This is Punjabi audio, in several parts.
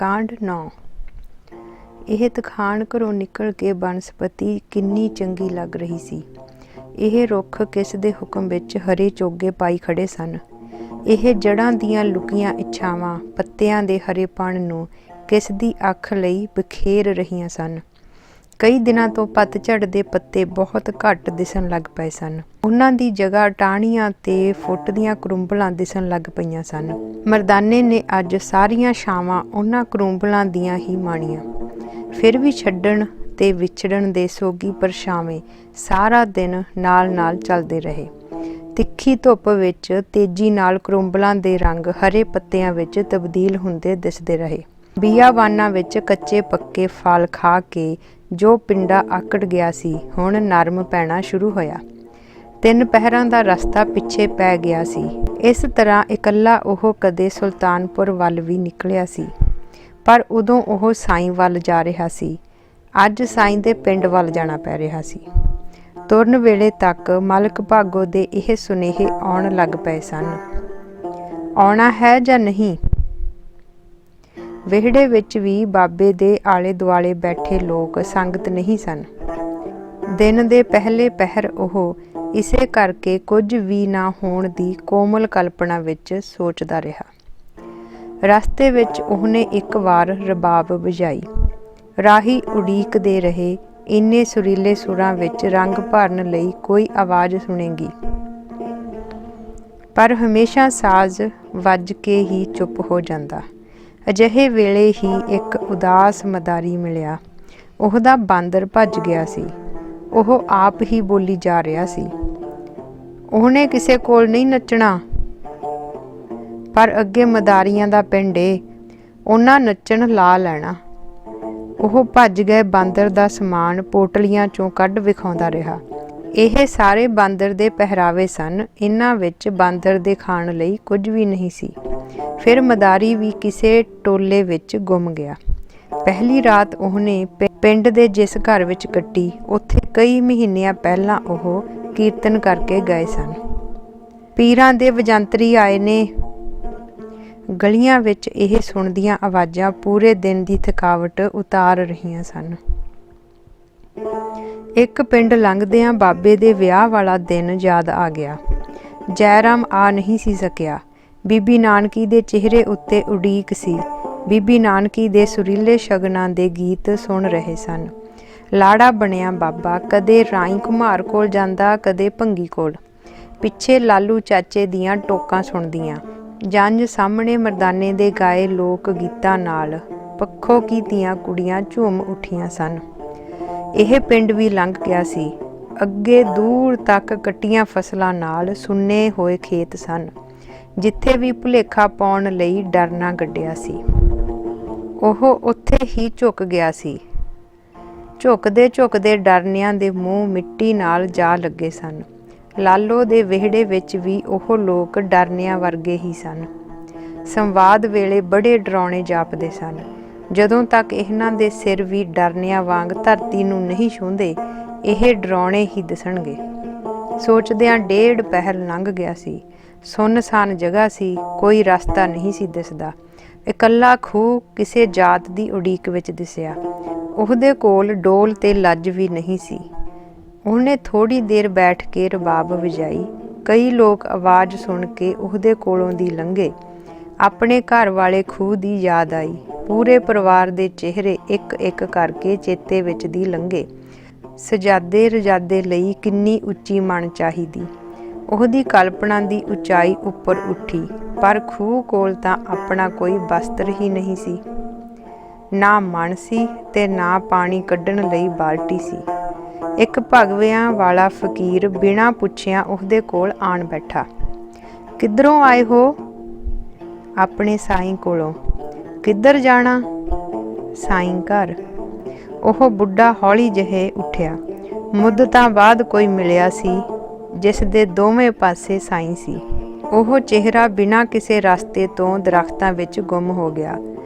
कांड 9। ਇਹ ਤਖਾਣ ਘਰੋਂ ਨਿਕਲ ਕੇ ਬਨਸਪਤੀ ਕਿੰਨੀ ਚੰਗੀ ਲੱਗ ਰਹੀ ਸੀ। ਇਹ ਰੁੱਖ ਕਿਸ ਦੇ ਹੁਕਮ ਵਿੱਚ ਹਰੇ ਚੋਗੇ ਪਾਈ ਖੜੇ ਸਨ। ਇਹ ਜੜ੍ਹਾਂ ਦੀਆਂ ਲੁਕੀਆਂ ਇੱਛਾਵਾਂ ਪੱਤਿਆਂ ਦੇ ਹਰੇਪਣ ਨੂੰ ਕਿਸ ਦੀ ਅੱਖ ਲਈ ਬਿਖੇਰ ਰਹੀਆਂ ਸਨ। ਕਈ ਦਿਨਾਂ ਤੋਂ ਪਤਝੜ ਦੇ ਪੱਤੇ ਬਹੁਤ ਘੱਟ ਦਿਸਣ ਲੱਗ ਪਏ ਸਨ। ਉਹਨਾਂ ਦੀ ਜਗ੍ਹਾ ਟਾਹਣੀਆਂ ਤੇ ਫੁੱਟ ਦੀਆਂ ਕਰੂੰਬਲਾਂ ਦਿਸਣ ਲੱਗ ਪਈਆਂ ਸਨ। ਮਰਦਾਨੇ ਨੇ ਅੱਜ ਸਾਰੀਆਂ ਛਾਵਾਂ ਉਹਨਾਂ ਕਰੂੰਬਲਾਂ ਦੀਆਂ ਹੀ ਮਾਣੀਆਂ। ਫਿਰ ਵੀ ਛੱਡਣ ਤੇ ਵਿਛੜਨ ਦੇ ਸੋਗੀ ਪਰਛਾਵੇਂ ਸਾਰਾ ਦਿਨ ਨਾਲ ਚੱਲਦੇ ਰਹੇ। ਤਿੱਖੀ ਧੁੱਪ ਵਿੱਚ ਤੇਜ਼ੀ ਨਾਲ ਕਰੂੰਬਲਾਂ ਦੇ ਰੰਗ ਹਰੇ ਪੱਤਿਆਂ ਵਿੱਚ ਤਬਦੀਲ ਹੁੰਦੇ ਦਿਸਦੇ ਰਹੇ। ਬੀਆਬਾਨਾਂ ਵਿੱਚ ਕੱਚੇ ਪੱਕੇ ਫਲ ਖਾ ਕੇ ਜੋ ਪਿੰਡਾ ਆਕੜ ਗਿਆ ਸੀ ਹੁਣ ਨਰਮ ਪੈਣਾ ਸ਼ੁਰੂ ਹੋਇਆ। 3 ਪਹਿਰਾਂ ਦਾ ਰਸਤਾ ਪਿੱਛੇ ਪੈ ਗਿਆ ਸੀ। ਇਸ ਤਰ੍ਹਾਂ ਇਕੱਲਾ ਉਹ ਕਦੇ ਸੁਲਤਾਨਪੁਰ ਵੱਲ ਵੀ ਨਿਕਲਿਆ ਸੀ, ਪਰ ਉਦੋਂ ਉਹ ਸਾਈਂ ਵੱਲ ਜਾ ਰਿਹਾ ਸੀ। ਅੱਜ ਸਾਈਂ ਦੇ ਪਿੰਡ ਵੱਲ ਜਾਣਾ ਪੈ ਰਿਹਾ ਸੀ। ਤੁਰਨ ਵੇਲੇ ਤੱਕ ਮਲਕ ਭਾਗੋ ਦੇ ਇਹ ਸੁਨੇਹੇ ਆਉਣ ਲੱਗ ਪਏ ਸਨ। ਆਉਣਾ ਹੈ ਜਾਂ ਨਹੀਂ? ਵਿਹੜੇ ਵਿੱਚ ਵੀ ਬਾਬੇ ਦੇ ਆਲੇ ਦੁਆਲੇ ਬੈਠੇ ਲੋਕ ਸੰਗਤ ਨਹੀਂ ਸਨ। ਦਿਨ ਦੇ ਪਹਿਲੇ ਪਹਿਰ ਉਹ ਇਸੇ ਕਰਕੇ ਕੁਝ ਵੀ ਨਾ ਹੋਣ ਦੀ ਕੋਮਲ ਕਲਪਨਾ ਵਿੱਚ ਸੋਚਦਾ ਰਿਹਾ। ਰਸਤੇ ਵਿੱਚ ਉਹਨੇ ਇੱਕ ਵਾਰ ਰਬਾਬ ਵਜਾਈ। ਰਾਹੀ ਉਡੀਕਦੇ ਰਹੇ ਇੰਨੇ ਸੁਰੀਲੇ ਸੁਰਾਂ ਵਿੱਚ ਰੰਗ ਭਰਨ ਲਈ ਕੋਈ ਆਵਾਜ਼ ਸੁਣੇਗੀ, ਪਰ ਹਮੇਸ਼ਾ ਸਾਜ਼ ਵੱਜ ਕੇ ਹੀ ਚੁੱਪ ਹੋ ਜਾਂਦਾ। ਅਜਿਹੇ ਵੇਲੇ ਹੀ ਇੱਕ ਉਦਾਸ ਮਦਾਰੀ ਮਿਲਿਆ। ਉਹਦਾ ਬਾਂਦਰ ਭੱਜ ਗਿਆ ਸੀ। ਉਹ ਆਪ ਹੀ ਬੋਲੀ ਜਾ ਰਿਹਾ ਸੀ, ਉਹਨੇ ਕਿਸੇ ਕੋਲ ਨਹੀਂ ਨੱਚਣਾ, ਪਰ ਅੱਗੇ ਮਦਾਰੀਆਂ ਦਾ ਪਿੰਡ ਏ, ਉਹਨਾਂ ਨੱਚਣ ਲਾ ਲੈਣਾ। ਉਹ ਭੱਜ ਗਏ ਬਾਂਦਰ ਦਾ ਸਮਾਨ ਪੋਟਲੀਆਂ ਚੋਂ ਕੱਢ ਵਿਖਾਉਂਦਾ ਰਿਹਾ। ਇਹ ਸਾਰੇ ਬਾਂਦਰ ਦੇ ਪਹਿਰਾਵੇ ਸਨ। ਇਹਨਾਂ ਵਿੱਚ ਬਾਂਦਰ ਦੇ ਖਾਣ ਲਈ ਕੁਝ ਵੀ ਨਹੀਂ ਸੀ। ਫਿਰ ਮਦਾਰੀ ਵੀ ਕਿਸੇ ਟੋਲੇ ਵਿੱਚ ਗੁੰਮ ਗਿਆ। ਪਹਿਲੀ ਰਾਤ ਉਹਨੇ ਪਿੰਡ ਦੇ ਜਿਸ ਘਰ ਵਿੱਚ ਕੱਟੀ, ਉੱਥੇ ਕਈ ਮਹੀਨਿਆਂ ਪਹਿਲਾਂ ਉਹ ਕੀਰਤਨ ਕਰਕੇ ਗਏ ਸਨ। ਪੀਰਾਂ ਦੇ ਵਜੰਤਰੀ ਆਏ ਨੇ। ਗਲੀਆਂ ਵਿੱਚ ਇਹ ਸੁਣਦੀਆਂ ਆਵਾਜ਼ਾਂ ਪੂਰੇ ਦਿਨ ਦੀ ਥਕਾਵਟ ਉਤਾਰ ਰਹੀਆਂ ਸਨ। ਇੱਕ ਪਿੰਡ ਲੰਘਦਿਆਂ ਬਾਬੇ ਦੇ ਵਿਆਹ ਵਾਲਾ ਦਿਨ ਯਾਦ ਆ ਗਿਆ। ਜੈਰਾਮ ਆ ਨਹੀਂ ਸੀ ਸਕਿਆ। ਬੀਬੀ ਨਾਨਕੀ ਦੇ ਚਿਹਰੇ ਉੱਤੇ ਉਡੀਕ ਸੀ। ਬੀਬੀ ਨਾਨਕੀ ਦੇ ਸੁਰੀਲੇ ਸ਼ਗਨਾਂ ਦੇ ਗੀਤ ਸੁਣ ਰਹੇ ਸਨ। ਲਾੜਾ ਬਣਿਆ ਬਾਬਾ ਕਦੇ ਰਾਈ ਘੁਮਾਰ ਕੋਲ ਜਾਂਦਾ, ਕਦੇ ਭੰਗੀ ਕੋਲ। ਪਿੱਛੇ ਲਾਲੂ ਚਾਚੇ ਦੀਆਂ ਟੋਕਾਂ ਸੁਣਦੀਆਂ। ਜੰਝ ਸਾਹਮਣੇ ਮਰਦਾਨੇ ਦੇ ਗਾਏ ਲੋਕ ਗੀਤਾਂ ਨਾਲ ਪੱਖੋਂ ਕੀ ਧੀਆਂ ਕੁੜੀਆਂ ਝੂਮ ਉੱਠੀਆਂ ਸਨ। ਇਹ ਪਿੰਡ ਵੀ ਲੰਘ ਗਿਆ ਸੀ। ਅੱਗੇ ਦੂਰ ਤੱਕ ਕੱਟੀਆਂ ਫਸਲਾਂ ਨਾਲ ਸੁੰਨੇ ਹੋਏ ਖੇਤ ਸਨ, ਜਿੱਥੇ ਵੀ ਭੁਲੇਖਾ ਪਾਉਣ ਲਈ ਡਰ ਨਾ ਗੱਡਿਆ ਸੀ। ਉਹ ਉੱਥੇ ਹੀ ਝੁਕ ਗਿਆ ਸੀ। ਝੁਕਦੇ ਡਰਨਿਆਂ ਦੇ ਮੂੰਹ ਮਿੱਟੀ ਨਾਲ ਜਾ ਲੱਗੇ ਸਨ। ਲਾਲੋ ਦੇ ਵਿਹੜੇ ਵਿੱਚ ਵੀ ਉਹ ਲੋਕ ਡਰਨਿਆਂ ਵਰਗੇ ਹੀ ਸਨ। ਸੰਵਾਦ ਵੇਲੇ ਬੜੇ ਡਰਾਉਣੇ ਜਾਪਦੇ ਸਨ। ਜਦੋਂ ਤੱਕ ਇਹਨਾਂ ਦੇ ਸਿਰ ਵੀ ਡਰਨਿਆਂ ਵਾਂਗ ਧਰਤੀ ਨੂੰ ਨਹੀਂ ਛੂੰਹਦੇ, ਇਹ ਡਰਾਉਣੇ ਹੀ ਦਿਸਣਗੇ। ਸੋਚਦਿਆਂ 1.5 ਪਹਿਰ ਲੰਘ ਗਿਆ ਸੀ। ਸੁੰਨਸਾਨ ਜਗ੍ਹਾ ਸੀ, ਕੋਈ ਰਸਤਾ ਨਹੀਂ ਸੀ ਦਿਸਦਾ। ਇਕੱਲਾ ਖੂਹ ਕਿਸੇ ਜਾਤ ਦੀ ਉਡੀਕ ਵਿੱਚ ਦਿਸਿਆ। ਉਹਦੇ ਕੋਲ ਡੋਲ ਤੇ ਲੱਜ ਵੀ ਨਹੀਂ ਸੀ। ਉਹਨੇ ਥੋੜ੍ਹੀ ਦੇਰ ਬੈਠ ਕੇ ਰਬਾਬ ਵਜਾਈ। ਕਈ ਲੋਕ ਆਵਾਜ਼ ਸੁਣ ਕੇ ਉਹਦੇ ਕੋਲੋਂ ਦੀ ਲੰਘੇ। ਆਪਣੇ ਘਰ ਵਾਲੇ ਖੂਹ ਦੀ ਯਾਦ ਆਈ। ਪੂਰੇ ਪਰਿਵਾਰ ਦੇ ਚਿਹਰੇ ਇੱਕ ਕਰਕੇ ਚੇਤੇ ਵਿੱਚ ਦੀ ਲੰਘੇ। ਸਜਾਦੇ ਰਜਾਦੇ ਲਈ ਕਿੰਨੀ ਉੱਚੀ ਮਣ ਚਾਹੀਦੀ। ਉਹਦੀ ਕਲਪਨਾ ਦੀ ਉਚਾਈ ਉੱਪਰ ਉੱਠੀ, ਪਰ ਖੂਹ ਕੋਲ ਤਾਂ ਆਪਣਾ ਕੋਈ ਬਸਤਰ ਹੀ ਨਹੀਂ ਸੀ। ਨਾ ਮਣ ਸੀ ਤੇ ਨਾ ਪਾਣੀ ਕੱਢਣ ਲਈ ਬਾਲਟੀ ਸੀ। ਇੱਕ ਭਗਵਿਆਂ ਵਾਲਾ ਫਕੀਰ ਬਿਨਾਂ ਪੁੱਛਿਆਂ ਉਹਦੇ ਕੋਲ ਆਣ ਬੈਠਾ। ਕਿੱਧਰੋਂ ਆਏ ਹੋ? ਆਪਣੇ ਸਾਈਂ ਕੋਲੋਂ। ਕਿੱਧਰ ਜਾਣਾ? ਸਾਈਂ ਘਰ। ਉਹ ਬੁੱਢਾ ਹੌਲੀ ਜਿਹੇ ਉੱਠਿਆ। ਮੁੱਦਤਾਂ ਬਾਅਦ ਕੋਈ ਮਿਲਿਆ ਸੀ ਜਿਸ ਦੇ ਦੋਵੇਂ ਪਾਸੇ ਸਾਈਂ ਸੀ। ਉਹ ਚਿਹਰਾ ਬਿਨਾਂ ਕਿਸੇ ਰਸਤੇ ਤੋਂ ਦਰਖਤਾਂ ਵਿੱਚ ਗੁੰਮ ਹੋ ਗਿਆ।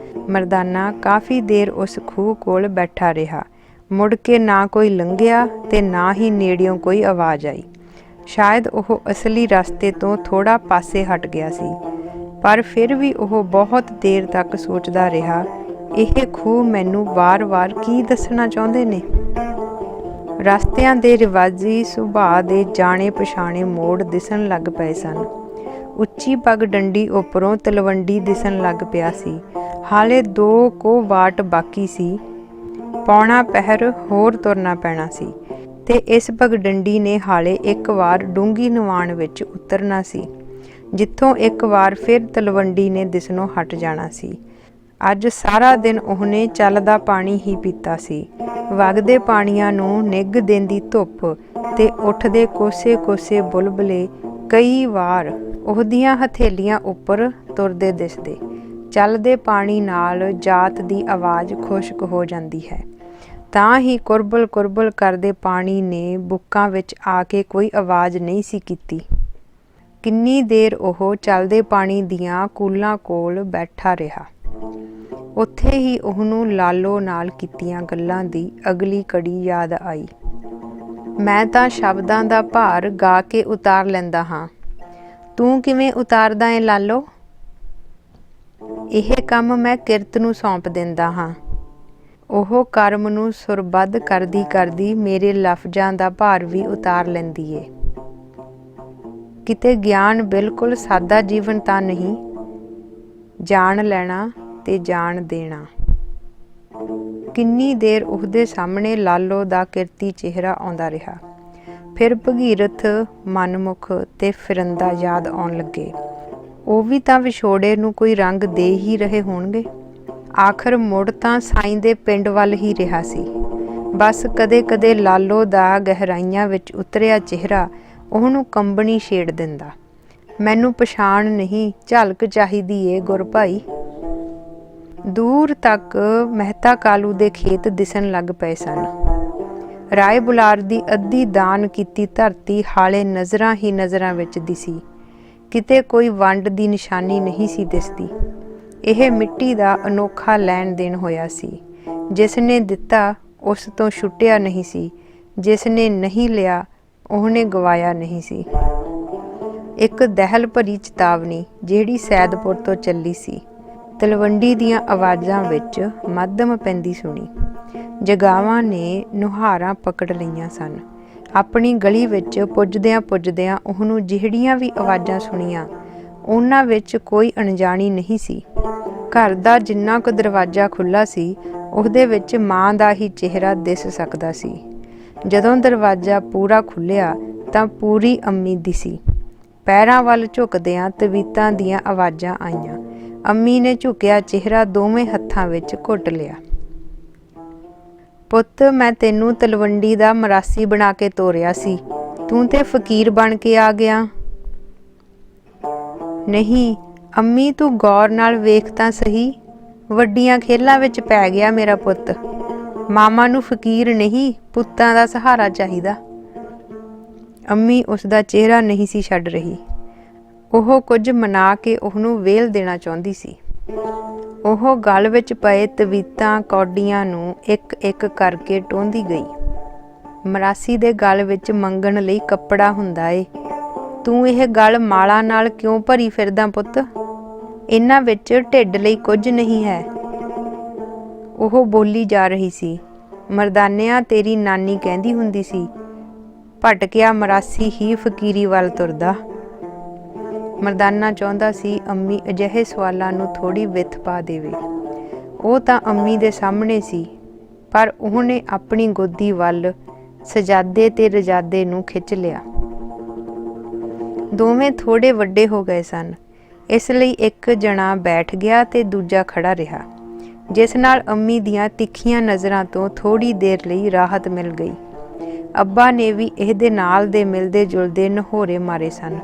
ਮਰਦਾਨਾ ਕਾਫੀ ਦੇਰ ਉਸ ਖੂਹ ਕੋਲ ਬੈਠਾ ਰਿਹਾ। ਮੁੜ ਕੇ ਨਾ ਕੋਈ ਲੰਘਿਆ ਤੇ ਨਾ ਹੀ ਨੇੜਿਓਂ ਕੋਈ ਆਵਾਜ਼ ਆਈ। ਸ਼ਾਇਦ ਉਹ ਅਸਲੀ ਰਸਤੇ ਤੋਂ ਥੋੜ੍ਹਾ ਪਾਸੇ ਹਟ ਗਿਆ ਸੀ, ਪਰ ਫਿਰ ਵੀ ਉਹ ਬਹੁਤ ਦੇਰ ਤੱਕ ਸੋਚਦਾ ਰਿਹਾ ਇਹ ਖੂਹ ਮੈਨੂੰ ਵਾਰ-ਵਾਰ ਕੀ ਦੱਸਣਾ ਚਾਹੁੰਦੇ ਨੇ? ਰਸਤਿਆਂ ਦੇ ਰਿਵਾਜੀ ਸੁਭਾਅ ਦੇ ਜਾਣੇ ਪਛਾਣੇ ਮੋੜ ਦਿਸਣ ਲੱਗ ਪਏ ਸਨ। ਉੱਚੀ ਪੱਗ ਡੰਡੀ ਉੱਪਰੋਂ ਤਲਵੰਡੀ ਦਿਸਣ ਲੱਗ ਪਿਆ ਸੀ। ਹਾਲੇ 2 ਕੋ ਵਾਟ ਬਾਕੀ ਸੀ। ਪੌਣਾ ਪਹਿਰ ਹੋਰ ਤੁਰਨਾ ਪੈਣਾ ਸੀ ਤੇ ਇਸ ਪਗਡੰਡੀ ਨੇ ਹਾਲੇ ਇੱਕ ਵਾਰ ਡੂੰਘੀ ਨਿਵਾਣ ਵਿੱਚ ਉਤਰਨਾ ਸੀ, ਜਿੱਥੋਂ ਇੱਕ ਵਾਰ ਫਿਰ ਤਲਵੰਡੀ ਨੇ ਦਿਸਣੋਂ ਹਟ ਜਾਣਾ ਸੀ। ਅੱਜ ਸਾਰਾ ਦਿਨ ਉਹਨੇ ਚੱਲਦਾ ਪਾਣੀ ਹੀ ਪੀਤਾ ਸੀ। ਵਗਦੇ ਪਾਣੀਆਂ ਨੂੰ ਨਿੱਘ ਦਿੰਦੀ ਧੁੱਪ ਤੇ ਉੱਠਦੇ ਕੋਸੇ-ਕੋਸੇ ਬੁਲਬੁਲੇ ਕਈ ਵਾਰ ਉਹਦੀਆਂ ਹਥੇਲੀਆਂ ਉੱਪਰ ਤੁਰਦੇ ਦਿਸਦੇ। ਚੱਲਦੇ ਪਾਣੀ ਨਾਲ ਜਾਤ ਦੀ ਆਵਾਜ਼ ਖੁਸ਼ਕ ਹੋ ਜਾਂਦੀ ਹੈ। ਤਾਂ ਹੀ ਕੁਰਬਲ-ਕੁਰਬਲ ਕਰਦੇ ਪਾਣੀ ਨੇ ਬੁੱਕਾਂ ਵਿੱਚ ਆ ਕੇ ਕੋਈ ਆਵਾਜ਼ ਨਹੀਂ ਸੀ ਕੀਤੀ। ਕਿੰਨੀ ਦੇਰ ਉਹ ਚੱਲਦੇ ਪਾਣੀ ਦੀਆਂ ਕੂਲਾਂ ਕੋਲ ਬੈਠਾ ਰਿਹਾ। ਉੱਥੇ ਹੀ ਉਹਨੂੰ ਲਾਲੋ ਨਾਲ ਕੀਤੀਆਂ ਗੱਲਾਂ ਦੀ ਅਗਲੀ ਕੜੀ ਯਾਦ ਆਈ। ਮੈਂ ਤਾਂ ਸ਼ਬਦਾਂ ਦਾ ਭਾਰ ਗਾ ਕੇ ਉਤਾਰ ਲੈਂਦਾ ਹਾਂ, ਤੂੰ ਕਿਵੇਂ ਉਤਾਰਦਾ ਏ ਲਾਲੋ? ਇਹ ਕੰਮ ਮੈਂ ਕਿਰਤ ਨੂੰ ਸੌਂਪ ਦਿੰਦਾ ਹਾਂ। ਉਹ ਕਰਮ ਨੂੰ ਸੁਰਬੱਧ ਕਰਦੀ ਕਰਦੀ ਮੇਰੇ ਲਫ਼ਜ਼ਾਂ ਦਾ ਭਾਰ ਵੀ ਉਤਾਰ ਲੈਂਦੀ ਏ। ਕਿਤੇ ਗਿਆਨ ਬਿਲਕੁਲ ਸਾਦਾ ਜੀਵਨ ਤਾਂ ਨਹੀਂ, ਜਾਣ ਲੈਣਾ ਤੇ ਜਾਣ ਦੇਣਾ। ਕਿੰਨੀ ਦੇਰ ਉਹਦੇ ਸਾਹਮਣੇ ਲਾਲੋ ਦਾ ਕਿਰਤੀ ਚਿਹਰਾ ਆਉਂਦਾ ਰਿਹਾ। ਫਿਰ ਭਗੀਰਥ, ਮਨਮੁਖ ਤੇ ਫਿਰੰਦਾ ਯਾਦ ਆਉਣ ਲੱਗੇ। ਉਹ ਵੀ ਤਾਂ ਵਿਛੋੜੇ ਨੂੰ ਕੋਈ ਰੰਗ ਦੇ ਹੀ ਰਹੇ ਹੋਣਗੇ। ਆਖਰ ਮੁੜ ਤਾਂ ਸਾਈਂ ਦੇ ਪਿੰਡ ਵੱਲ ਹੀ ਰਿਹਾ ਸੀ। ਬਸ ਕਦੇ-ਕਦੇ ਲਾਲੋ ਦਾ ਗਹਿਰਾਈਆਂ ਵਿੱਚ ਉਤਰਿਆ ਚਿਹਰਾ ਉਹਨੂੰ ਕੰਬਣੀ ਛੇੜ ਦਿੰਦਾ। ਮੈਨੂੰ ਪਛਾਣ ਨਹੀਂ, ਝਲਕ ਚਾਹੀਦੀ ਏ ਗੁਰ ਭਾਈ। ਦੂਰ ਤੱਕ ਮਹਿਤਾ ਕਾਲੂ ਦੇ ਖੇਤ ਦਿਸਣ ਲੱਗ ਪਏ ਸਨ। ਰਾਏ ਬੁਲਾਰ ਦੀ ਅੱਧੀ ਦਾਨ ਕੀਤੀ ਧਰਤੀ ਹਾਲੇ ਨਜ਼ਰਾਂ ਹੀ ਨਜ਼ਰਾਂ ਵਿੱਚ ਦਿਸੀ। ਕਿਤੇ ਕੋਈ ਵੰਡ ਦੀ ਨਿਸ਼ਾਨੀ ਨਹੀਂ ਸੀ ਦਿਸਦੀ। ਇਹ ਮਿੱਟੀ ਦਾ ਅਨੋਖਾ ਲੈਣ ਦੇਣ ਹੋਇਆ ਸੀ। ਜਿਸ ਨੇ ਦਿੱਤਾ ਉਸ ਤੋਂ ਛੁੱਟਿਆ ਨਹੀਂ ਸੀ, ਜਿਸ ਨੇ ਨਹੀਂ ਲਿਆ ਉਹਨੇ ਗਵਾਇਆ ਨਹੀਂ ਸੀ। ਇੱਕ ਦਹਿਲ ਭਰੀ ਚੇਤਾਵਨੀ ਜਿਹੜੀ ਸੈਦਪੁਰ ਤੋਂ ਚੱਲੀ ਸੀ, ਤਲਵੰਡੀ ਦੀਆਂ ਆਵਾਜ਼ਾਂ ਵਿੱਚ ਮੱਧਮ ਪੈਂਦੀ ਸੁਣੀ। ਜਗਾਵਾਂ ਨੇ ਨੁਹਾਰਾਂ ਪਕੜ ਲਈਆਂ ਸਨ। ਆਪਣੀ ਗਲੀ ਵਿੱਚ ਪੁੱਜਦਿਆਂ ਉਹਨੂੰ ਜਿਹੜੀਆਂ ਵੀ ਆਵਾਜ਼ਾਂ ਸੁਣੀਆਂ, ਉਹਨਾਂ ਵਿੱਚ ਕੋਈ ਅਣਜਾਣੀ ਨਹੀਂ ਸੀ। ਘਰ ਦਾ ਜਿੰਨਾ ਕੁ ਦਰਵਾਜ਼ਾ ਖੁੱਲ੍ਹਾ ਸੀ, ਉਹਦੇ ਵਿੱਚ ਮਾਂ ਦਾ ਹੀ ਚਿਹਰਾ ਦਿਸ ਸਕਦਾ ਸੀ। ਜਦੋਂ ਦਰਵਾਜ਼ਾ ਪੂਰਾ ਖੁੱਲ੍ਹਿਆ ਤਾਂ ਪੂਰੀ ਅੰਮੀ ਦਿਸੀ। ਪੈਰਾਂ ਵੱਲ ਝੁਕਦਿਆਂ ਤਵੀਤਾਂ ਦੀਆਂ ਆਵਾਜ਼ਾਂ ਆਈਆਂ। ਅੰਮੀ ਨੇ ਝੁਕਿਆ ਚਿਹਰਾ ਦੋਵੇਂ ਹੱਥਾਂ ਵਿੱਚ ਘੁੱਟ ਲਿਆ। ਪੁੱਤ, ਮੈਂ ਤੈਨੂੰ ਤਲਵੰਡੀ ਦਾ ਮਰਾਸੀ ਬਣਾ ਕੇ ਤੋਰਿਆ ਸੀ, ਤੂੰ ਤੇ ਫਕੀਰ ਬਣ ਕੇ ਆ ਗਿਆ। ਨਹੀਂ ਅੰਮੀ, ਤੂੰ ਗੌਰ ਨਾਲ ਵੇਖ ਤਾਂ ਸਹੀ, ਵੱਡੀਆਂ ਖੇਲਾਂ ਵਿੱਚ ਪੈ ਗਿਆ ਮੇਰਾ ਪੁੱਤ। ਮਾਮਾ ਨੂੰ ਫਕੀਰ ਨਹੀਂ, ਪੁੱਤਾਂ ਦਾ ਸਹਾਰਾ ਚਾਹੀਦਾ। ਅੰਮੀ ਉਸਦਾ ਚਿਹਰਾ ਨਹੀਂ ਸੀ ਛੱਡ ਰਹੀ। ਉਹ ਕੁਝ ਮਨਾ ਕੇ ਉਹਨੂੰ ਵੇਲ ਦੇਣਾ ਚਾਹੁੰਦੀ ਸੀ। ਉਹ ਗਲ ਵਿੱਚ ਪਏ ਤਵੀਤਾਂ ਕੌਡੀਆਂ ਨੂੰ ਇੱਕ-ਇੱਕ ਕਰਕੇ ਟੋਹਦੀ ਗਈ। ਮਰਾਸੀ ਦੇ ਗਲ ਵਿੱਚ ਮੰਗਣ ਲਈ ਕੱਪੜਾ ਹੁੰਦਾ ਏ। ਤੂੰ ਇਹ ਗਲ ਮਾਲਾ ਨਾਲ ਕਿਉਂ ਭਰੀ ਫਿਰਦਾ ਪੁੱਤ? ਇਹਨਾਂ ਵਿੱਚ ਢਿੱਡ ਲਈ ਕੁਝ ਨਹੀਂ ਹੈ। ਉਹ ਬੋਲੀ ਜਾ ਰਹੀ ਸੀ। ਮਰਦਾਨਿਆਂ, ਤੇਰੀ ਨਾਨੀ ਕਹਿੰਦੀ ਹੁੰਦੀ ਸੀ, ਭਟਕਿਆ ਮਰਾਸੀ ਹੀ ਫਕੀਰੀ ਵੱਲ ਤੁਰਦਾ। ਮਰਦਾਨਾ ਚਾਹੁੰਦਾ ਸੀ ਅੰਮੀ ਅਜਿਹੇ ਸਵਾਲਾਂ ਨੂੰ ਥੋੜ੍ਹੀ ਵਿੱਥ ਪਾ ਦੇਵੇ। ਉਹ ਤਾਂ ਅੰਮੀ ਦੇ ਸਾਹਮਣੇ ਸੀ, ਪਰ ਉਹਨੇ ਆਪਣੀ ਗੋਦੀ ਵੱਲ ਸਜਾਦੇ ਤੇ ਰਜਾਦੇ ਨੂੰ ਖਿੱਚ ਲਿਆ। ਦੋਵੇਂ ਥੋੜ੍ਹੇ ਵੱਡੇ ਹੋ ਗਏ ਸਨ, ਇਸ ਲਈ ਇੱਕ ਜਣਾ ਬੈਠ ਗਿਆ ਤੇ ਦੂਜਾ ਖੜਾ ਰਿਹਾ, ਜਿਸ ਨਾਲ ਅੰਮੀ ਦੀਆਂ ਤਿੱਖੀਆਂ ਨਜ਼ਰਾਂ ਤੋਂ ਥੋੜ੍ਹੀ ਦੇਰ ਲਈ ਰਾਹਤ ਮਿਲ ਗਈ। ਅੱਬਾ ਨੇ ਵੀ ਇਹਦੇ ਨਾਲ ਦੇ ਮਿਲਦੇ ਜੁਲਦੇ ਨਹੋਰੇ ਮਾਰੇ ਸਨ,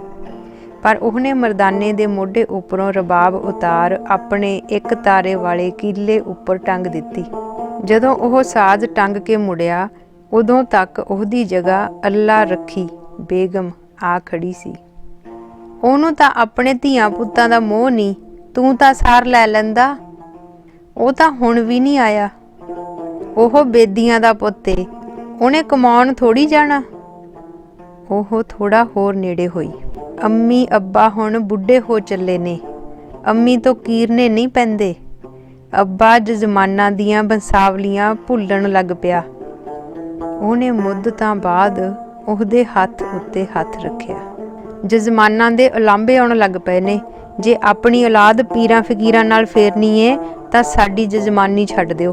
ਪਰ ਉਹਨੇ ਮਰਦਾਨੇ ਦੇ ਮੋਢੇ ਉੱਪਰੋਂ ਰਬਾਬ ਉਤਾਰ ਆਪਣੇ ਇੱਕ ਤਾਰੇ ਵਾਲੇ ਕੀਲੇ ਉੱਪਰ ਟੰਗ ਦਿੱਤੀ। ਜਦੋਂ ਉਹ ਸਾਜ਼ ਟੰਗ ਕੇ ਮੁੜਿਆ, ਉਦੋਂ ਤੱਕ ਉਹਦੀ ਜਗ੍ਹਾ ਅੱਲਾ ਰੱਖੀ ਬੇਗਮ ਆ ਖੜੀ ਸੀ। ਉਹਨੂੰ ਤਾਂ ਆਪਣੇ ਧੀਆਂ ਪੁੱਤਾਂ ਦਾ ਮੋਹ ਨਹੀਂ, ਤੂੰ ਤਾਂ ਸਾਰ ਲੈ ਲੈਂਦਾ। ਉਹ ਤਾਂ ਹੁਣ ਵੀ ਨਹੀਂ ਆਇਆ। ਉਹ ਬੇਦੀਆਂ ਦਾ ਪੁੱਤ ਏ, ਉਹਨੇ ਕਮਾਉਣ ਥੋੜ੍ਹੀ ਜਾਣਾ। ਉਹ ਥੋੜ੍ਹਾ ਹੋਰ ਨੇੜੇ ਹੋਈ। ਅੰਮੀ ਅੱਬਾ ਹੁਣ ਬੁੱਢੇ ਹੋ ਚੱਲੇ ਨੇ, ਅੰਮੀ ਤੋਂ ਕੀਰਨੇ ਨਹੀਂ ਪੈਂਦੇ। ਅੱਬਾ ਜਜ਼ਮਾਨਾਂ ਦੀਆਂ ਬੰਸਾਵਲੀਆਂ ਭੁੱਲਣ ਲੱਗ ਪਿਆ। ਉਹਨੇ ਮੁੱਦਤਾਂ ਬਾਅਦ ਉਹਦੇ ਹੱਥ ਉੱਤੇ ਹੱਥ ਰੱਖਿਆ। ਜਜ਼ਮਾਨਾਂ ਦੇ ਉਲਾਂਭੇ ਆਉਣ ਲੱਗ ਪਏ ਨੇ। ਜੇ ਆਪਣੀ ਔਲਾਦ ਪੀਰਾਂ ਫਕੀਰਾਂ ਨਾਲ ਫੇਰਨੀ ਏ ਤਾਂ ਸਾਡੀ ਜਜ਼ਮਾਨੀ ਛੱਡ ਦਿਓ।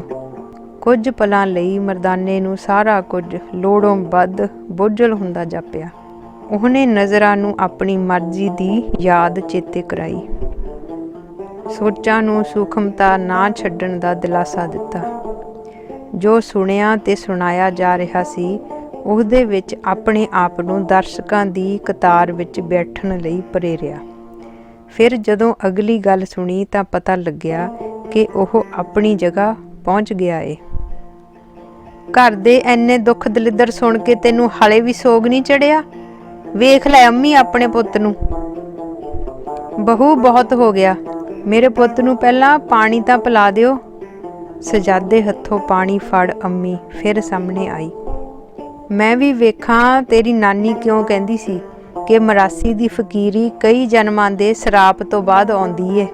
ਕੁਝ ਪਲਾਂ ਲਈ ਮਰਦਾਨੇ ਨੂੰ ਸਾਰਾ ਕੁਝ ਲੋੜੋਂ ਵੱਧ ਬੋਝਲ ਹੁੰਦਾ ਜਾਪਿਆ। ਉਹਨੇ ਨਜ਼ਰਾਂ ਨੂੰ ਆਪਣੀ ਮਰਜ਼ੀ ਦੀ ਯਾਦ ਚੇਤੇ ਕਰਾਈ। ਸੋਚਾਂ ਨੂੰ ਸੂਖਮਤਾ ਨਾ ਛੱਡਣ ਦਾ ਦਿਲਾਸਾ ਦਿੱਤਾ। ਜੋ ਸੁਣਿਆ ਤੇ ਸੁਣਾਇਆ ਜਾ ਰਿਹਾ ਸੀ ਉਹਦੇ ਵਿੱਚ ਆਪਣੇ ਆਪ ਨੂੰ ਦਰਸ਼ਕਾਂ ਦੀ ਕਤਾਰ ਵਿੱਚ ਬੈਠਣ ਲਈ ਪ੍ਰੇਰਿਆ। ਫਿਰ ਜਦੋਂ ਅਗਲੀ ਗੱਲ ਸੁਣੀ ਤਾਂ ਪਤਾ ਲੱਗਿਆ ਕਿ ਉਹ ਆਪਣੀ ਜਗ੍ਹਾ ਪਹੁੰਚ ਗਿਆ ਏ। ਘਰ ਦੇ ਐਨੇ ਦੁੱਖ ਦਲਿੱਦਰ ਸੁਣ ਕੇ ਤੈਨੂੰ ਹਾਲੇ ਵੀ ਸੋਗ ਨਹੀਂ ਚੜਿਆ? ਵੇਖ ਲੈ ਅੰਮੀ ਆਪਣੇ ਪੁੱਤ ਨੂੰ। ਬਹੂ ਬਹੁਤ ਹੋ ਗਿਆ, ਮੇਰੇ ਪੁੱਤ ਨੂੰ ਪਹਿਲਾਂ ਪਾਣੀ ਤਾਂ ਪਿਲਾ ਦਿਓ। ਸਜਾਦੇ ਹੱਥੋਂ ਪਾਣੀ ਫੜ ਅੰਮੀ ਫਿਰ ਸਾਹਮਣੇ ਆਈ। ਮੈਂ ਵੀ ਵੇਖਾਂ ਤੇਰੀ ਨਾਨੀ ਕਿਉਂ ਕਹਿੰਦੀ ਸੀ ਕਿ ਮਰਾਸੀ ਦੀ ਫਕੀਰੀ ਕਈ ਜਨਮਾਂ ਦੇ ਸਰਾਪ ਤੋਂ ਬਾਅਦ ਆਉਂਦੀ ਏ।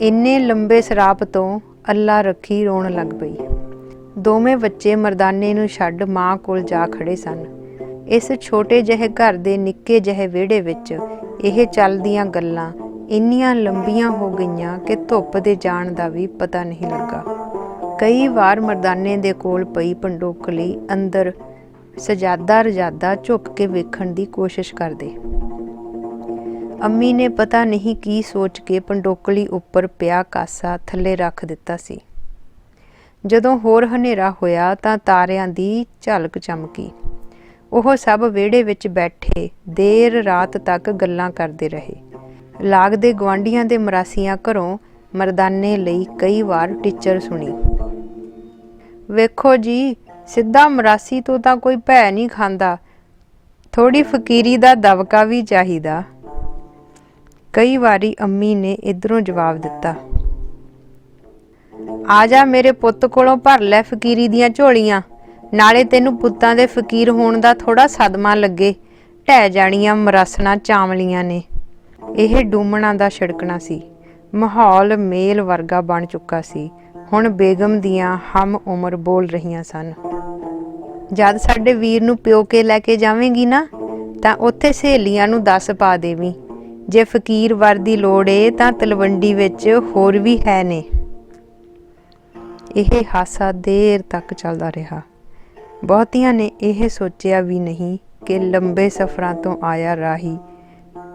ਇੰਨੇ ਲੰਬੇ ਸਰਾਪ ਤੋਂ ਅੱਲਾ ਰੱਖੀ ਰੋਣ ਲੱਗ ਪਈ। ਦੋਵੇਂ ਬੱਚੇ ਮਰਦਾਨੇ ਨੂੰ ਛੱਡ ਮਾਂ ਕੋਲ ਜਾ ਖੜੇ ਸਨ। ਇਸ ਛੋਟੇ ਜਿਹੇ ਘਰ ਦੇ ਨਿੱਕੇ ਜਿਹੇ ਵਿਹੜੇ ਵਿੱਚ ਇਹ ਚੱਲਦੀਆਂ ਗੱਲਾਂ ਇੰਨੀਆਂ ਲੰਬੀਆਂ ਹੋ ਗਈਆਂ ਕਿ ਧੁੱਪ ਦੇ ਜਾਣ ਦਾ ਵੀ ਪਤਾ ਨਹੀਂ ਲੱਗਾ। ਕਈ ਵਾਰ ਮਰਦਾਨੇ ਦੇ ਕੋਲ ਪਈ ਪੰਡੋਕਲੀ ਅੰਦਰ ਸਜਾਦਾ ਰਜਾਦਾ ਝੁੱਕ ਕੇ ਵੇਖਣ ਦੀ ਕੋਸ਼ਿਸ਼ ਕਰਦੇ। ਅੰਮੀ ਨੇ ਪਤਾ ਨਹੀਂ ਕੀ ਸੋਚ ਕੇ ਪੰਡੋਕਲੀ ਉੱਪਰ ਪਿਆ ਕਾਸਾ ਥੱਲੇ ਰੱਖ ਦਿੱਤਾ ਸੀ। ਜਦੋਂ ਹੋਰ ਹਨੇਰਾ ਹੋਇਆ ਤਾਂ ਤਾਰਿਆਂ ਦੀ ਝਲਕ ਚਮਕੀ। ਉਹ ਸਭ ਵਿਹੜੇ ਵਿੱਚ ਬੈਠੇ ਦੇਰ ਰਾਤ ਤੱਕ ਗੱਲਾਂ ਕਰਦੇ ਰਹੇ। ਲਾਗ ਦੇ ਗੁਆਂਢੀਆਂ ਦੇ ਮਰਾਸੀਆਂ ਘਰੋਂ ਮਰਦਾਨੇ ਲਈ ਕਈ ਵਾਰ ਟੀਚਰ ਸੁਣੀ। ਵੇਖੋ ਜੀ, ਸਿੱਧਾ ਮਰਾਸੀ ਤੋਂ ਤਾਂ ਕੋਈ ਭੈ ਨਹੀਂ ਖਾਂਦਾ, ਥੋੜੀ ਫਕੀਰੀ ਦਾ ਦਬਕਾ ਵੀ ਚਾਹੀਦਾ। ਕਈ ਵਾਰੀ ਅੰਮੀ ਨੇ ਇੱਧਰੋਂ ਜਵਾਬ ਦਿੱਤਾ, ਆ ਜਾ ਮੇਰੇ ਪੁੱਤ ਕੋਲੋਂ ਭਰ ਲੈ ਫਕੀਰੀ ਦੀਆਂ ਝੋਲੀਆਂ, ਨਾਲੇ ਤੈਨੂੰ ਪੁੱਤਾਂ ਦੇ ਫਕੀਰ ਹੋਣ ਦਾ ਥੋੜਾ ਸਦਮਾ ਲੱਗੇ। ਢਹਿ ਜਾਣੀਆਂ ਮਰਾਸਣਾ ਚਾਵਲੀਆਂ ਨੇ। ਇਹ ਡੂਮਣਾ ਦਾ ਛਿੜਕਣਾ ਸੀ। ਮਾਹੌਲ ਮੇਲ ਵਰਗਾ ਬਣ ਚੁੱਕਾ ਸੀ। ਹੁਣ ਬੇਗਮ ਦੀਆਂ ਹਮ ਉਮਰ ਬੋਲ ਰਹੀਆਂ ਸਨ। ਜਦ ਸਾਡੇ ਵੀਰ ਨੂੰ ਪਿਓ ਕੇ ਲੈ ਕੇ ਜਾਵੇਂਗੀ ਨਾ ਤਾਂ ਉੱਥੇ ਸਹੇਲੀਆਂ ਨੂੰ ਦੱਸ ਪਾ ਦੇਵੀਂ, ਜੇ ਫਕੀਰ ਵਰ ਦੀ ਲੋੜ ਏ ਤਾਂ ਤਲਵੰਡੀ ਵਿੱਚ ਹੋਰ ਵੀ ਹੈ ਨੇ। ਇਹ ਹਾਸਾ ਦੇਰ ਤੱਕ ਚੱਲਦਾ ਰਿਹਾ। ਬਹੁਤੀਆਂ ਨੇ ਇਹ ਸੋਚਿਆ ਵੀ ਨਹੀਂ ਕਿ ਲੰਬੇ ਸਫ਼ਰਾਂ ਤੋਂ ਆਇਆ ਰਾਹੀ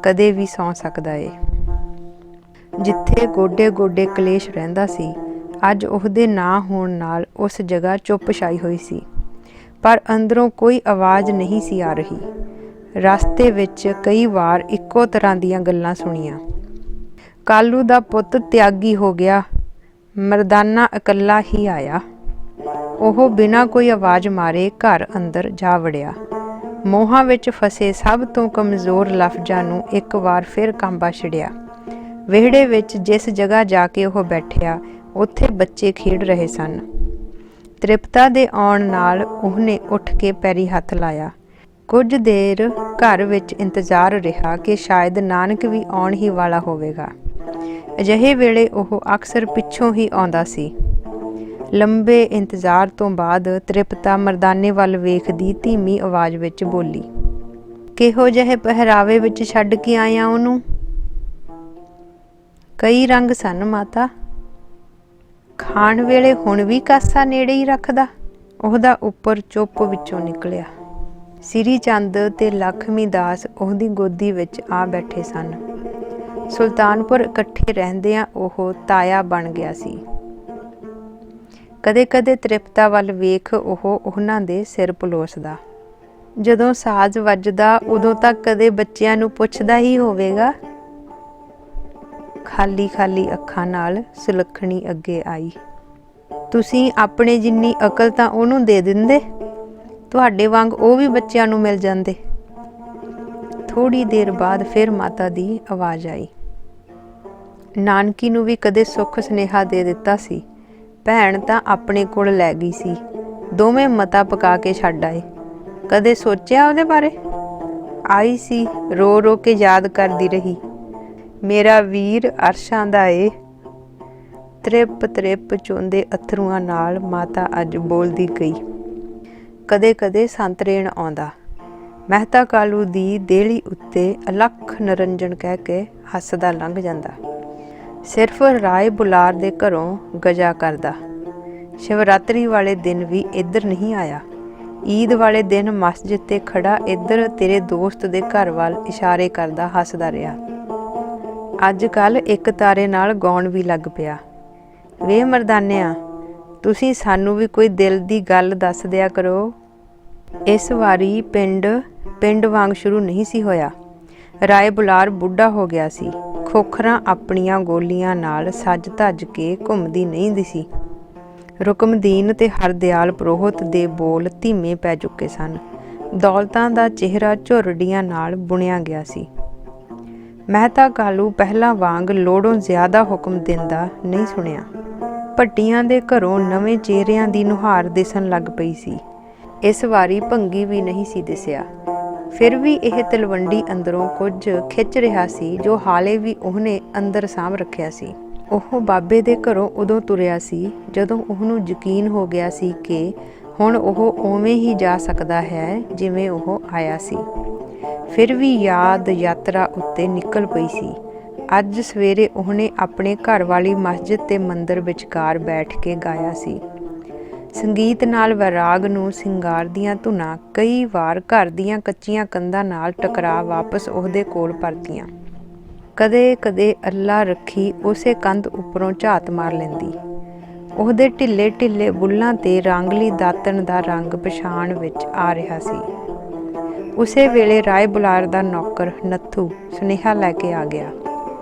ਕਦੇ ਵੀ ਸੌਂ ਸਕਦਾ ਏ। ਜਿੱਥੇ ਗੋਡੇ ਗੋਡੇ ਕਲੇਸ਼ ਰਹਿੰਦਾ ਸੀ, ਅੱਜ ਉਹਦੇ ਨਾ ਹੋਣ ਨਾਲ ਉਸ ਜਗ੍ਹਾ ਚੁੱਪ ਛਾਈ ਹੋਈ ਸੀ। ਪਰ ਅੰਦਰੋਂ ਕੋਈ ਆਵਾਜ਼ ਨਹੀਂ ਸੀ ਆ ਰਹੀ। ਰਸਤੇ ਵਿੱਚ ਕਈ ਵਾਰ ਇੱਕੋ ਤਰ੍ਹਾਂ ਦੀਆਂ ਗੱਲਾਂ ਸੁਣੀਆਂ। ਕਾਲੂ ਦਾ ਪੁੱਤ ਤਿਆਗੀ ਹੋ ਗਿਆ, ਮਰਦਾਨਾ ਇਕੱਲਾ ਹੀ ਆਇਆ। ਉਹ ਬਿਨਾਂ ਕੋਈ ਆਵਾਜ਼ ਮਾਰੇ ਘਰ ਅੰਦਰ ਜਾ ਵੜਿਆ। ਮੋਹਾਂ ਵਿੱਚ ਫਸੇ ਸਭ ਤੋਂ ਕਮਜ਼ੋਰ ਲਫ਼ਜ਼ਾਂ ਨੂੰ ਇੱਕ ਵਾਰ ਫਿਰ ਕੰਬਾ ਛਿੜਿਆ। ਵਿਹੜੇ ਵਿੱਚ ਜਿਸ ਜਗ੍ਹਾ ਜਾ ਕੇ ਉਹ ਬੈਠਿਆ, ਉੱਥੇ ਬੱਚੇ ਖੇਡ ਰਹੇ ਸਨ। ਤ੍ਰਿਪਤਾ ਦੇ ਆਉਣ ਨਾਲ ਉਹਨੇ ਉੱਠ ਕੇ ਪੈਰੀ ਹੱਥ ਲਾਇਆ। ਕੁਝ ਦੇਰ ਘਰ ਵਿੱਚ ਇੰਤਜ਼ਾਰ ਰਿਹਾ ਕਿ ਸ਼ਾਇਦ ਨਾਨਕ ਵੀ ਆਉਣ ਹੀ ਵਾਲਾ ਹੋਵੇਗਾ। ਅਜਿਹੇ ਵੇਲੇ ਉਹ ਅਕਸਰ ਪਿੱਛੋਂ ਹੀ ਆਉਂਦਾ ਸੀ। ਲੰਬੇ ਇੰਤਜ਼ਾਰ ਤੋਂ ਬਾਅਦ ਤ੍ਰਿਪਤਾ ਮਰਦਾਨੇ ਵੱਲ ਵੇਖਦੀ ਧੀਮੀ ਆਵਾਜ਼ ਵਿੱਚ ਬੋਲੀ, ਕਿਹੋ ਜਿਹੇ ਪਹਿਰਾਵੇ ਵਿੱਚ ਛੱਡ ਕੇ ਆਇਆ ਉਹਨੂੰ? ਕਈ ਰੰਗ ਸਨ ਮਾਤਾ। ਖਾਣ ਵੇਲੇ ਹੁਣ ਵੀ ਕਾਸਾ ਨੇੜੇ ਹੀ ਰੱਖਦਾ? ਉਹਦਾ ਉੱਪਰ ਚੁੱਪ ਵਿੱਚੋਂ ਨਿਕਲਿਆ। ਸ੍ਰੀ ਚੰਦ ਤੇ ਲਖਮੀ ਦਾਸ ਉਹਦੀ ਗੋਦੀ ਵਿੱਚ ਆ ਬੈਠੇ ਸਨ। ਸੁਲਤਾਨਪੁਰ ਇਕੱਠੇ ਰਹਿੰਦਿਆਂ ਉਹ ਤਾਇਆ ਬਣ ਗਿਆ ਸੀ। ਕਦੇ ਕਦੇ ਤ੍ਰਿਪਤਾ ਵੱਲ ਵੇਖ ਉਹ ਉਹਨਾਂ ਦੇ ਸਿਰ ਪਲੋਸਦਾ। ਜਦੋਂ ਸਾਜ਼ ਵੱਜਦਾ ਉਦੋਂ ਤਾਂ ਕਦੇ ਬੱਚਿਆਂ ਨੂੰ ਪੁੱਛਦਾ ਹੀ ਹੋਵੇਗਾ। ਖਾਲੀ ਖਾਲੀ ਅੱਖਾਂ ਨਾਲ ਸੁਲੱਖਣੀ ਅੱਗੇ ਆਈ। ਤੁਸੀਂ ਆਪਣੇ ਜਿੰਨੀ ਅਕਲ ਤਾਂ ਉਹਨੂੰ ਦੇ ਦਿੰਦੇ, ਤੁਹਾਡੇ ਵਾਂਗ ਉਹ ਵੀ ਬੱਚਿਆਂ ਨੂੰ ਮਿਲ ਜਾਂਦੇ। ਥੋੜ੍ਹੀ ਦੇਰ ਬਾਅਦ ਫਿਰ ਮਾਤਾ ਦੀ ਆਵਾਜ਼ ਆਈ। ਨਾਨਕੀ ਨੂੰ ਵੀ ਕਦੇ ਸੁੱਖ ਸੁਨੇਹਾ ਦੇ ਦਿੱਤਾ ਸੀ। ਭੈਣ ਤਾਂ ਆਪਣੇ ਕੋਲ ਲੈ ਗਈ ਸੀ। ਦੋਵੇਂ ਮਤਾ ਪਕਾ ਕੇ ਛੱਡ ਆਏ। ਕਦੇ ਸੋਚਿਆ ਉਹਦੇ ਬਾਰੇ? ਆਈ ਸੀ, ਰੋ ਰੋ ਕੇ ਯਾਦ ਕਰਦੀ ਰਹੀ। ਮੇਰਾ ਵੀਰ ਅਰਸ਼ਾਂ ਦਾ ਏ। ਤ੍ਰਿਪ ਤ੍ਰਿਪ ਚੋਂਦੇ ਅਥਰੂਆਂ ਨਾਲ ਮਾਤਾ ਅੱਜ ਬੋਲਦੀ ਗਈ। ਕਦੇ ਕਦੇ ਸੰਤਰੇਣ ਆਉਂਦਾ, ਮਹਿਤਾ ਕਾਲੂ ਦੀ ਦੇਹਲੀ ਉੱਤੇ ਅਲੱਖ ਨਰੰਜਨ ਕਹਿ ਕੇ ਹੱਸਦਾ ਲੰਘ ਜਾਂਦਾ। ਸਿਰਫ ਰਾਏ ਬੁਲਾਰ ਦੇ ਘਰੋਂ ਗਜਾ ਕਰਦਾ। ਸ਼ਿਵਰਾਤਰੀ ਵਾਲੇ ਦਿਨ ਵੀ ਇੱਧਰ ਨਹੀਂ ਆਇਆ। ਈਦ ਵਾਲੇ ਦਿਨ ਮਸਜਿਦ 'ਤੇ ਖੜਾ ਇੱਧਰ ਤੇਰੇ ਦੋਸਤ ਦੇ ਘਰ ਵੱਲ ਇਸ਼ਾਰੇ ਕਰਦਾ ਹੱਸਦਾ ਰਿਹਾ। ਅੱਜ ਕੱਲ੍ਹ ਇੱਕ ਤਾਰੇ ਨਾਲ ਗਾਉਣ ਵੀ ਲੱਗ ਪਿਆ। ਵੇ ਮਰਦਾਨਿਆਂ, ਤੁਸੀਂ ਸਾਨੂੰ ਵੀ ਕੋਈ ਦਿਲ ਦੀ ਗੱਲ ਦੱਸ ਦਿਆ ਕਰੋ। ਇਸ ਵਾਰੀ ਪਿੰਡ ਵਾਂਗ ਸ਼ੁਰੂ ਨਹੀਂ ਸੀ ਹੋਇਆ। ਰਾਏ ਬੁਲਾਰ ਬੁੱਢਾ ਹੋ ਗਿਆ ਸੀ। ਖੋਖਰਾਂ ਆਪਣੀਆਂ ਗੋਲੀਆਂ ਨਾਲ ਸੱਜ ਧੱਜ ਕੇ ਘੁੰਮਦੀ ਨਹੀਂ ਦਿਸੀ। ਰੁਕਮਦੀਨ ਤੇ ਹਰਦਿਆਲ ਪ੍ਰੋਹਤ ਦੇ ਬੋਲ ਧੀਮੇ ਪੈ ਚੁੱਕੇ ਸਨ। ਦੌਲਤਾਂ ਦਾ ਚਿਹਰਾ ਝੁਰੜੀਆਂ ਨਾਲ ਬੁਣਿਆ ਗਿਆ ਸੀ। ਮਹਿਤਾ ਕਾਲੂ ਪਹਿਲਾਂ ਵਾਂਗ ਲੋੜੋਂ ਜ਼ਿਆਦਾ ਹੁਕਮ ਦਿੰਦਾ ਨਹੀਂ ਸੁਣਿਆ। ਭੱਟੀਆਂ ਦੇ ਘਰੋਂ ਨਵੇਂ ਚਿਹਰਿਆਂ ਦੀ ਨੁਹਾਰ ਦਿਸਣ ਲੱਗ ਪਈ ਸੀ। ਇਸ ਵਾਰੀ ਭੰਗੀ ਵੀ ਨਹੀਂ ਸੀ ਦਿਸਿਆ। ਫਿਰ ਵੀ ਇਹ ਤਲਵੰਡੀ ਅੰਦਰੋਂ ਕੁਝ ਖਿੱਚ ਰਿਹਾ ਸੀ ਜੋ ਹਾਲੇ ਵੀ ਉਹਨੇ ਅੰਦਰ ਸਾਂਭ ਰੱਖਿਆ ਸੀ। ਉਹ ਬਾਬੇ ਦੇ ਘਰੋਂ ਉਦੋਂ ਤੁਰਿਆ ਸੀ ਜਦੋਂ ਉਹਨੂੰ ਯਕੀਨ ਹੋ ਗਿਆ ਸੀ ਕਿ ਹੁਣ ਉਹ ਉਵੇਂ ਹੀ ਜਾ ਸਕਦਾ ਹੈ ਜਿਵੇਂ ਉਹ ਆਇਆ ਸੀ। ਫਿਰ ਵੀ ਯਾਦ ਯਾਤਰਾ ਉੱਤੇ ਨਿਕਲ ਪਈ ਸੀ। ਅੱਜ ਸਵੇਰੇ ਉਹਨੇ ਆਪਣੇ ਘਰ ਵਾਲੀ ਮਸਜਿਦ ਤੇ ਮੰਦਰ ਵਿਚਕਾਰ ਬੈਠ ਕੇ ਗਾਇਆ ਸੀ। ਸੰਗੀਤ ਨਾਲ ਵੈਰਾਗ ਨੂੰ ਸਿੰਗਾਰਦੀਆਂ ਧੁਨਾਂ ਕਈ ਵਾਰ ਘਰ ਦੀਆਂ ਕੱਚੀਆਂ ਕੰਧਾਂ ਨਾਲ ਟਕਰਾ ਵਾਪਸ ਉਹਦੇ ਕੋਲ ਪਰਤੀਆਂ। ਕਦੇ ਕਦੇ ਅੱਲਾ ਰੱਖੀ ਉਸੇ ਕੰਧ ਉੱਪਰੋਂ ਝਾਤ ਮਾਰ ਲੈਂਦੀ। ਉਹਦੇ ਢਿੱਲੇ ਢਿੱਲੇ ਬੁੱਲ੍ਹਾਂ ਤੇ ਰਾਂਗਲੀ ਦਾਤਣ ਦਾ ਰੰਗ ਪਛਾਣ ਵਿੱਚ ਆ ਰਿਹਾ ਸੀ। ਉਸੇ ਵੇਲੇ ਰਾਏ ਬੁਲਾਰ ਦਾ ਨੌਕਰ ਨੱਥੂ ਸੁਨੇਹਾ ਲੈ ਕੇ ਆ ਗਿਆ।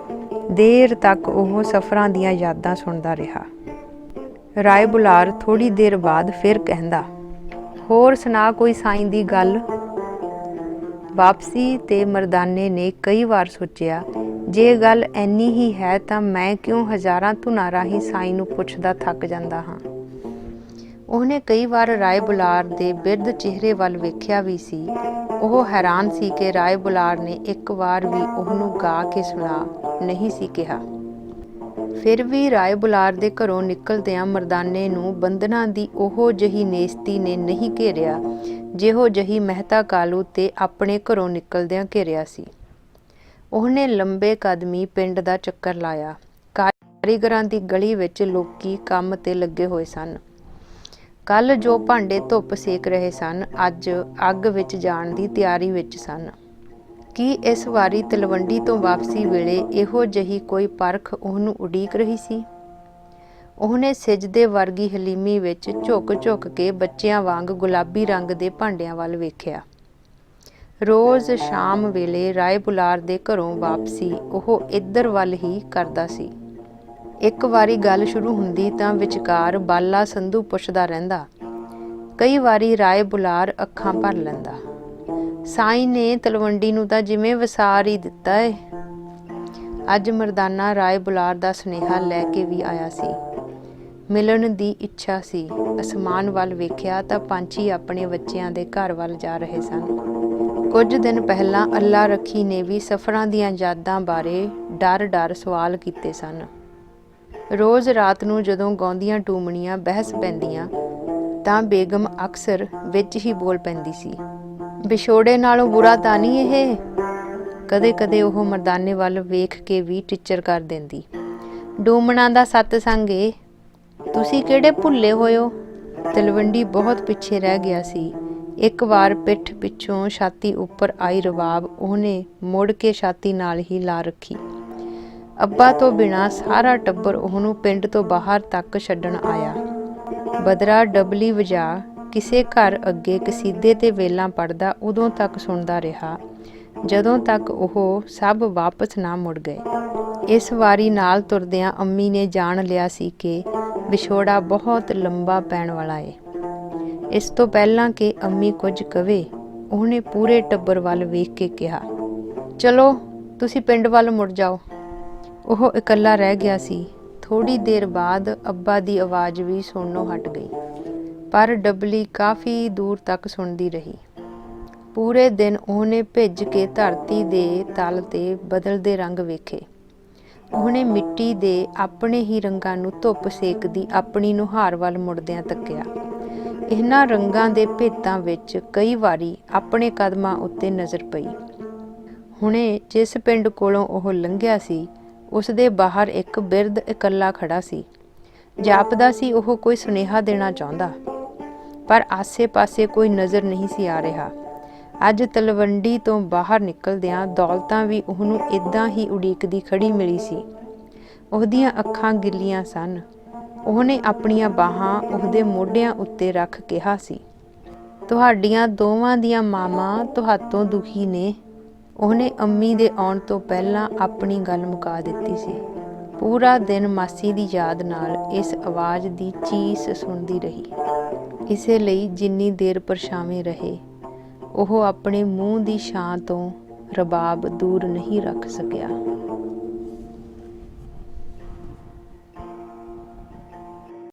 ਦੇਰ ਤੱਕ ਉਹ ਸਫ਼ਰਾਂ ਦੀਆਂ ਯਾਦਾਂ ਸੁਣਦਾ ਰਿਹਾ। ਰਾਏ ਬੁਲਾਰ ਥੋੜ੍ਹੀ ਦੇਰ ਬਾਅਦ ਫਿਰ ਕਹਿੰਦਾ, ਹੋਰ ਸੁਣਾ ਕੋਈ ਸਾਈਂ ਦੀ ਗੱਲ। ਵਾਪਸੀ ਤੇ ਮਰਦਾਨੇ ਨੇ ਕਈ ਵਾਰ ਸੋਚਿਆ, ਜੇ ਗੱਲ ਐਨੀ ਹੀ ਹੈ ਤਾਂ ਮੈਂ ਕਿਉਂ ਹਜ਼ਾਰਾਂ ਧੁਨਾਂ ਰਾਹੀਂ ਸਾਈਂ ਨੂੰ ਪੁੱਛਦਾ ਥੱਕ ਜਾਂਦਾ ਹਾਂ। ਉਹਨੇ ਕਈ ਵਾਰ ਰਾਏ ਬੁਲਾਰ ਦੇ ਬਿਰਧ ਚਿਹਰੇ ਵੱਲ ਵੇਖਿਆ ਵੀ ਸੀ। ਉਹ ਹੈਰਾਨ ਸੀ ਕਿ ਰਾਏ ਬੁਲਾਰ ਨੇ ਇੱਕ ਵਾਰ ਵੀ ਉਹਨੂੰ ਗਾ ਕੇ ਸੁਣਾ ਨਹੀਂ ਸੀ ਕਿਹਾ। ਫਿਰ ਵੀ ਰਾਏ ਬੁਲਾਰ ਦੇ ਘਰੋਂ ਨਿਕਲਦਿਆਂ ਮਰਦਾਨੇ ਨੂੰ ਬੰਧਨਾਂ ਦੀ ਉਹੋ ਜਿਹੀ ਨੇਸਤੀ ਨੇ ਨਹੀਂ ਘੇਰਿਆ ਜਿਹੋ ਜਿਹੀ ਮਹਿਤਾ ਕਾਲੂ ਤੇ ਆਪਣੇ ਘਰੋਂ ਨਿਕਲਦਿਆਂ ਘੇਰਿਆ ਸੀ। ਉਹਨੇ ਲੰਬੇ ਕਦਮੀ ਪਿੰਡ ਦਾ ਚੱਕਰ ਲਾਇਆ। ਕਾਰੀਗਰਾਂ ਦੀ ਗਲੀ ਵਿੱਚ ਲੋਕੀ ਕੰਮ ਤੇ ਲੱਗੇ ਹੋਏ ਸਨ। ਕੱਲ੍ਹ ਜੋ ਭਾਂਡੇ ਧੁੱਪ ਸੇਕ ਰਹੇ ਸਨ, ਅੱਜ ਅੱਗ ਵਿੱਚ ਜਾਣ ਦੀ ਤਿਆਰੀ ਵਿੱਚ ਸਨ। ਕੀ ਇਸ ਵਾਰੀ ਤਲਵੰਡੀ ਤੋਂ ਵਾਪਸੀ ਵੇਲੇ ਇਹੋ ਜਿਹੀ ਕੋਈ ਪਰਖ ਉਹਨੂੰ ਉਡੀਕ ਰਹੀ ਸੀ? ਉਹਨੇ ਸਿਜਦੇ ਵਰਗੀ ਹਲੀਮੀ ਵਿੱਚ ਝੁਕ ਝੁਕ ਕੇ ਬੱਚਿਆਂ ਵਾਂਗ ਗੁਲਾਬੀ ਰੰਗ ਦੇ ਭਾਂਡਿਆਂ ਵੱਲ ਵੇਖਿਆ। ਰੋਜ਼ ਸ਼ਾਮ ਵੇਲੇ ਰਾਏ ਬੁਲਾਰ ਦੇ ਘਰੋਂ ਵਾਪਸੀ ਉਹ ਇੱਧਰ ਵੱਲ ਹੀ ਕਰਦਾ ਸੀ। ਇੱਕ ਵਾਰੀ ਗੱਲ ਸ਼ੁਰੂ ਹੁੰਦੀ ਤਾਂ ਵਿਚਕਾਰ ਬਾਲਾ ਸੰਧੂ ਪੁੱਛਦਾ ਰਹਿੰਦਾ। ਕਈ ਵਾਰੀ ਰਾਏ ਬੁਲਾਰ ਅੱਖਾਂ ਭਰ ਲੈਂਦਾ। ਸਾਈਂ ਨੇ ਤਲਵੰਡੀ ਨੂੰ ਤਾਂ ਜਿਵੇਂ ਵਸਾਰ ਹੀ ਦਿੱਤਾ ਏ। ਅੱਜ ਮਰਦਾਨਾ ਰਾਏ ਬੁਲਾਰ ਦਾ ਸੁਨੇਹਾ ਲੈ ਕੇ ਵੀ ਆਇਆ ਸੀ। ਮਿਲਣ ਦੀ ਇੱਛਾ ਸੀ। ਅਸਮਾਨ ਵੱਲ ਵੇਖਿਆ ਤਾਂ ਪੰਛੀ ਆਪਣੇ ਬੱਚਿਆਂ ਦੇ ਘਰ ਵੱਲ ਜਾ ਰਹੇ ਸਨ। ਕੁਝ ਦਿਨ ਪਹਿਲਾਂ ਅੱਲਾ ਰੱਖੀ ਨੇ ਵੀ ਸਫ਼ਰਾਂ ਦੀਆਂ ਯਾਦਾਂ ਬਾਰੇ ਡਰ ਸਵਾਲ ਕੀਤੇ ਸਨ। ਰੋਜ਼ ਰਾਤ ਨੂੰ ਜਦੋਂ ਗਾਉਂਦੀਆਂ ਟੂਮਣੀਆਂ ਬਹਿਸ ਪੈਂਦੀਆਂ ਤਾਂ ਬੇਗਮ ਅਕਸਰ ਵਿੱਚ ਹੀ ਬੋਲ ਪੈਂਦੀ ਸੀ, ਵਿਛੋੜੇ ਨਾਲੋਂ ਬੁਰਾ ਤਾਂ ਨਹੀਂ ਇਹ। ਕਦੇ ਕਦੇ ਉਹ ਮਰਦਾਨੇ ਵੱਲ ਵੇਖ ਕੇ ਵੀ ਟਿੱਚਰ ਕਰ ਦਿੰਦੀ, ਡੂਮਣਾ ਦਾ ਸਤਸੰਗ ਏ, ਤੁਸੀਂ ਕਿਹੜੇ ਭੁੱਲੇ ਹੋਇਓ। ਤਲਵੰਡੀ ਬਹੁਤ ਪਿੱਛੇ ਰਹਿ ਗਿਆ ਸੀ। ਇੱਕ ਵਾਰ ਪਿੱਠ ਪਿੱਛੋਂ ਛਾਤੀ ਉੱਪਰ ਆਈ ਰਵਾਬ ਉਹਨੇ ਮੁੜ ਕੇ ਛਾਤੀ ਨਾਲ ਹੀ ਲਾ ਰੱਖੀ। ਅੱਬਾ ਤੋਂ ਬਿਨਾਂ ਸਾਰਾ ਟੱਬਰ ਉਹਨੂੰ ਪਿੰਡ ਤੋਂ ਬਾਹਰ ਤੱਕ ਛੱਡਣ ਆਇਆ। ਬਦਰਾ ਡਬਲੀ ਵਜਾ ਕਿਸੇ ਘਰ ਅੱਗੇ ਕਸੀਦੇ ਤੇ ਵੇਲਾਂ ਪੜ੍ਹਦਾ ਉਦੋਂ ਤੱਕ ਸੁਣਦਾ ਰਿਹਾ ਜਦੋਂ ਤੱਕ ਉਹ ਸਭ ਵਾਪਸ ਨਾ ਮੁੜ ਗਏ। ਇਸ ਵਾਰੀ ਨਾਲ ਤੁਰਦਿਆਂ ਅੰਮੀ ਨੇ ਜਾਣ ਲਿਆ ਸੀ ਕਿ ਵਿਛੋੜਾ ਬਹੁਤ ਲੰਬਾ ਪੈਣ ਵਾਲਾ ਏ। ਇਸ ਤੋਂ ਪਹਿਲਾਂ ਕਿ ਅੰਮੀ ਕੁਝ ਕਵੇ, ਉਹਨੇ ਪੂਰੇ ਟੱਬਰ ਵੱਲ ਵੇਖ ਕੇ ਕਿਹਾ, ਚਲੋ ਤੁਸੀਂ ਪਿੰਡ ਵੱਲ ਮੁੜ ਜਾਓ। ਉਹ ਇਕੱਲਾ ਰਹਿ ਗਿਆ ਸੀ। ਥੋੜ੍ਹੀ ਦੇਰ ਬਾਅਦ ਅੱਬਾ ਦੀ ਆਵਾਜ਼ ਵੀ ਸੁਣਨੋਂ ਹਟ ਗਈ, ਪਰ ਡਬਲੀ ਕਾਫੀ ਦੂਰ ਤੱਕ ਸੁਣਦੀ ਰਹੀ। ਪੂਰੇ ਦਿਨ ਉਹਨੇ ਭਿੱਜ ਕੇ ਧਰਤੀ ਦੇ ਤਲ ਤੇ ਬਦਲਦੇ ਰੰਗ ਵੇਖੇ। ਉਹਨੇ ਮਿੱਟੀ ਦੇ ਆਪਣੇ ਹੀ ਰੰਗਾਂ ਨੂੰ ਧੁੱਪ ਸੇਕਦੀ ਆਪਣੀ ਨੁਹਾਰ ਵੱਲ ਮੁੜਦਿਆਂ ਤੱਕਿਆ। ਇਹਨਾਂ ਰੰਗਾਂ ਦੇ ਭੇਤਾਂ ਵਿੱਚ ਕਈ ਵਾਰੀ ਆਪਣੇ ਕਦਮਾਂ ਉੱਤੇ ਨਜ਼ਰ ਪਈ। ਹੁਣੇ ਜਿਸ ਪਿੰਡ ਕੋਲੋਂ ਉਹ ਲੰਘਿਆ ਸੀ, ਉਸ ਦੇ ਬਾਹਰ ਇੱਕ ਬਿਰਧ ਇਕੱਲਾ ਖੜਾ ਸੀ। ਜਾਪਦਾ ਸੀ ਉਹ ਕੋਈ ਸੁਨੇਹਾ ਦੇਣਾ ਚਾਹੁੰਦਾ, ਪਰ ਆਸੇ-ਪਾਸੇ ਕੋਈ ਨਜ਼ਰ ਨਹੀਂ ਸੀ ਆ ਰਿਹਾ। ਅੱਜ ਤਲਵੰਡੀ ਤੋਂ ਬਾਹਰ ਨਿਕਲਦਿਆਂ ਦੌਲਤਾਂ ਵੀ ਉਹਨੂੰ ਇੱਦਾਂ ਹੀ ਉਡੀਕਦੀ ਖੜੀ ਮਿਲੀ ਸੀ। ਉਹਦੀਆਂ ਅੱਖਾਂ ਗਿੱਲੀਆਂ ਸਨ। ਉਹਨੇ ਆਪਣੀਆਂ ਬਾਹਾਂ ਉਹਦੇ ਮੋਢਿਆਂ ਉੱਤੇ ਰੱਖ ਕਿਹਾ ਸੀ, ਤੁਹਾਡੀਆਂ ਦੋਵਾਂ ਦੀਆਂ ਮਾਵਾਂ ਤੁਹਾਤੋਂ ਦੁਖੀ ਨੇ। ਉਹਨੇ ਅੰਮੀ ਦੇ ਆਉਣ ਤੋਂ ਪਹਿਲਾਂ ਆਪਣੀ ਗੱਲ ਮੁਕਾ ਦਿੱਤੀ ਸੀ। ਪੂਰਾ ਦਿਨ ਮਾਸੀ ਦੀ ਯਾਦ ਨਾਲ ਇਸ ਆਵਾਜ਼ ਦੀ ਚੀਸ ਸੁਣਦੀ ਰਹੀ। ਇਸੇ ਲਈ ਜਿੰਨੀ ਦੇਰ ਪਰਛਾਵੇਂ ਰਹੇ, ਉਹ ਆਪਣੇ ਮੂੰਹ ਦੀ ਛਾਂ ਤੋਂ ਰਬਾਬ ਦੂਰ ਨਹੀਂ ਰੱਖ ਸਕਿਆ।